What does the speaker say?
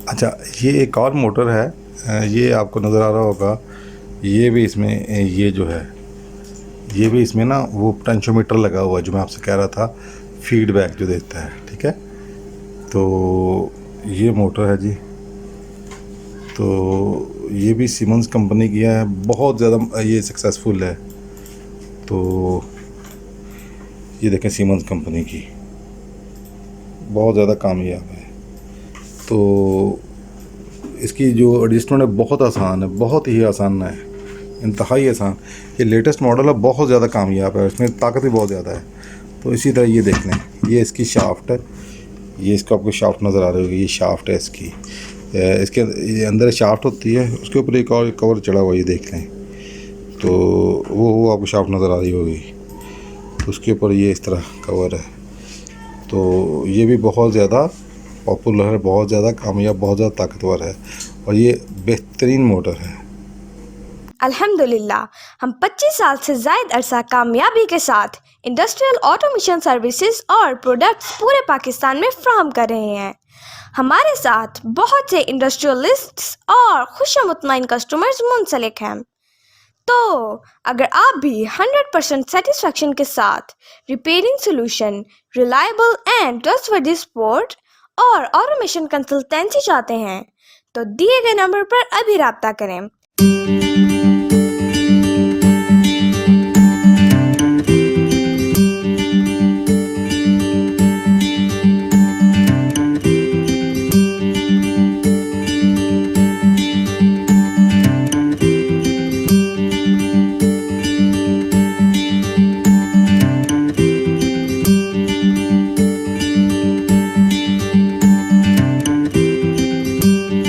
अच्छा, ये एक और मोटर है, ये आपको नज़र आ रहा होगा। ये भी इसमें ये जो है, ये भी इसमें ना वो पोटेंशियोमीटर लगा हुआ है, जो मैं आपसे कह रहा था, फीडबैक जो देता है। ठीक है, तो ये मोटर है जी। तो ये भी सीमेंस कंपनी की है, बहुत ज़्यादा ये सक्सेसफुल है। तो ये देखें, सीमेंस कंपनी की बहुत ज़्यादा कामयाब है। तो इसकी जो एडजस्टमेंट है बहुत आसान है, बहुत ही आसान है, इंतहाई आसान। ये लेटेस्ट मॉडल है, बहुत ज़्यादा कामयाब है, इसमें ताकत भी बहुत ज़्यादा है। तो इसी तरह ये देख लें, ये इसकी शाफ्ट है, ये इसका आपको शाफ्ट नज़र आ रही होगी, ये शाफ्ट है इसकी। इसके ये अंदर शाफ्ट होती है, उसके ऊपर एक और कवर चढ़ा हुआ, ये देख लें। तो वो आपको शाफ्ट नज़र आ रही होगी, तो उसके ऊपर ये इस तरह कवर है। तो ये भी बहुत ज़्यादा पॉपुलर है, बहुत ज़्यादा कामयाब, बहुत ज़्यादा ताकतवर है, और ये बेहतरीन मोटर है। अल्हम्दुलिल्लाह, हम 25 साल से ज़ायद अरसा कामयाबी के साथ इंडस्ट्रियल ऑटोमेशन सर्विसेज और प्रोडक्ट्स पूरे पाकिस्तान में फ्राहम कर रहे हैं। हमारे साथ बहुत से इंडस्ट्रियलिस्ट्स और खुशमुतमईन कस्टमर्स मुंसलिक हैं। तो अगर आप भी 100% सेटिस्फेक्शन के साथ repairing solution, reliable and trustworthy support और ऑटोमेशन कंसल्टेंसी चाहते हैं, तो दिए गए नंबर पर अभी राब्ता करें।